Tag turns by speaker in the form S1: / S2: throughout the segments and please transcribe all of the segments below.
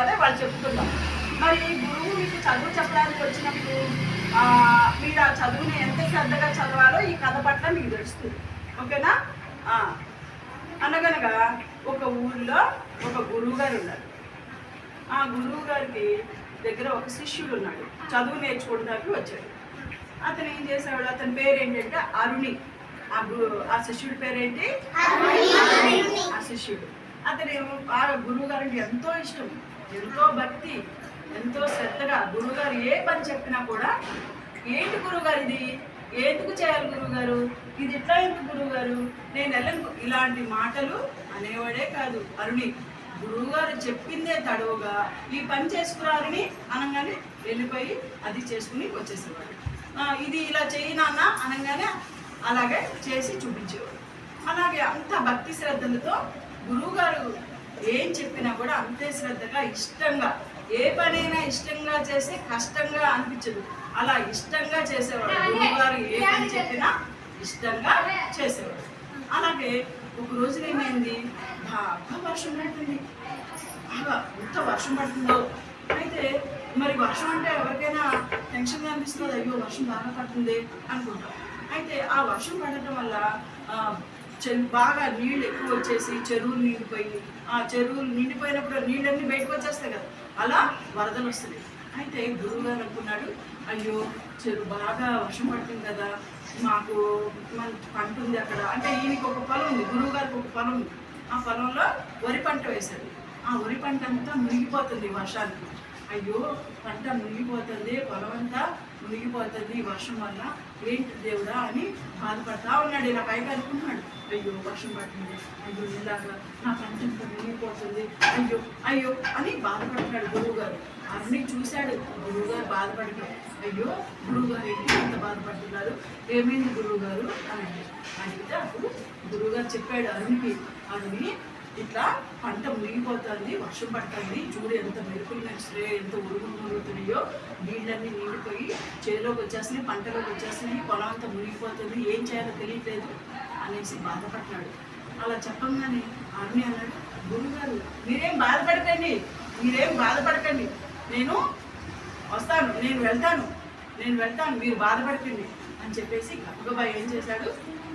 S1: అదే వాళ్ళు చెప్తున్నారు. మరి గురువు మీకు చదువు చెప్పడానికి వచ్చినప్పుడు మీరు ఆ చదువుని ఎంత శ్రద్ధగా చదవాలో ఈ కథ పట్ల మీకు తెలుస్తుంది. ఓకేనా? అనగనగా ఒక ఊరిలో ఒక గురువు గారు ఉన్నారు. ఆ గురువు గారికి దగ్గర ఒక శిష్యుడు ఉన్నాడు, చదువు నేర్చుకోవడానికి వచ్చాడు. అతను ఏం చేసేవాడు, అతని పేరు ఏంటంటే అరుణి. ఆ శిష్యుడి పేరేంటి? ఆ శిష్యుడు అతను ఆ గురువు గారికి ఎంతో ఇష్టం, ఎంతో భక్తి, ఎంతో శ్రద్ధగా గురువుగారు ఏ పని చెప్పినా కూడా, ఏంటి గురువుగారు ఇది ఎందుకు చేయాలి గురువుగారు, ఇది ఇట్లా ఎందుకు గురువుగారు, నేను వెళ్ళను, ఇలాంటి మాటలు అనేవాడే కాదు అరుణి. గురువుగారు చెప్పిందే తడవుగా ఈ పని చేసుకురారని అనగానే వెళ్ళిపోయి అది చేసుకుని వచ్చేసేవాడు. ఇది ఇలా చేయి నాన్న అనగానే అలాగే చేసి చూపించేవాడు. అలాగే అంత భక్తి శ్రద్ధలతో గురువుగారు ఏం చెప్పినా కూడా అంతే శ్రద్ధగా ఇష్టంగా, ఏ పనైనా ఇష్టంగా చేసి కష్టంగా అనిపించదు, అలా ఇష్టంగా చేసేవాడు. గురువుగారు ఏ పని చెప్పినా ఇష్టంగా చేసేవాడు. అలాగే ఒక రోజున ఏమైంది, బాగా వర్షం పడుతుంది, బాగా ఎంత వర్షం పడుతుందో. అయితే మరి వర్షం అంటే ఎవరికైనా టెన్షన్గా అనిపిస్తుంది, అయ్యో వర్షం బాగా పడుతుంది అనుకుంటాం. అయితే ఆ వర్షం పడటం వల్ల బాగా నీళ్ళు ఎక్కువ వచ్చేసి చెరువులు నిండిపోయి, ఆ చెరువులు నిండిపోయినప్పుడు నీళ్ళన్నీ బయటకు వచ్చేస్తాయి కదా, అలా వరదలు వస్తున్నాయి. అయితే గురువుగారు అనుకున్నాడు, అయ్యో చెరువు బాగా వర్షం పడుతుంది కదా, మాకు మన పంట ఉంది అక్కడ. అంటే ఈయనకి ఒక పొలం ఉంది, గురువు గారికి ఒక పొలం ఉంది. ఆ పొలంలో వరి పంట వేశాడు. ఆ వరి పంట అంతా మునిగిపోతుంది వర్షానికి. అయ్యో పంట మునిగిపోతుంది, పొలం అంతా మునిగిపోతుంది వర్షం వల్ల, ఏంటి దేవుడా అని బాధపడతా ఉన్నాడు. ఇలా పైకి అనుకుంటున్నాడు, అయ్యో వర్షం పడుతుంది, అయ్యో ఇలాగా నా పంట అంతా మునిగిపోతుంది, అయ్యో అయ్యో అని బాధపడుతున్నాడు గురువుగారు. అరుణి చూశాడు గురువుగారు బాధపడతాడు. అయ్యో గురువుగారు ఏంటి ఎంత బాధపడుతున్నారు, ఏమైంది గురువుగారు అని అడిగితే అప్పుడు గురువుగారు చెప్పాడు అరుణికి, అరుణి ఇట్లా పంట మునిగిపోతుంది, వర్షం పడుతుంది, చూడు ఎంత మెరుపులు మెరుస్తున్నాయో, ఎంత ఉరుగులు మురుగుతున్నాయో, నీళ్ళన్నీ నిండిపోయి చేలోకి వచ్చేస్తున్నాయి, పంటలోకి వచ్చేస్తున్నాయి, పొలం అంతా మునిగిపోతుంది, ఏం చేయాలో తెలియట్లేదు అనేసి బాధపడ్డాడు. అలా చెప్పంగానే అరుణి అన్నాడు, గురువుగారు మీరేం బాధపడకండి, మీరేం బాధపడకండి, నేను వస్తాను, నేను వెళ్తాను, మీరు బాధపడకండి అని చెప్పేసి గబగబా ఏం చేశాడు,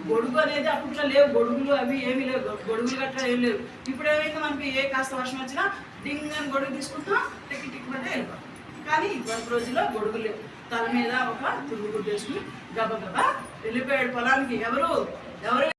S1: గొడుగు అనేది అప్పట్లో లేవు, గొడుగులు అవి ఏమీ లేవు, గొడుగులు గట్రా ఏం లేవు. ఇప్పుడు ఏమైంది, మనకి ఏ కాస్త వర్షం వచ్చినా డింగ్ అని గొడుగు తీసుకుంటాం, టిక్కి టిక్కి పట్టే వెళ్ళిపోతాం. కానీ ఇటువంటి రోజుల్లో గొడుగులు లేవు. తల మీద ఒక తురుగు గుడ్డేసుకుని గబగబా వెళ్ళిపోయాడు పొలానికి. ఎవరు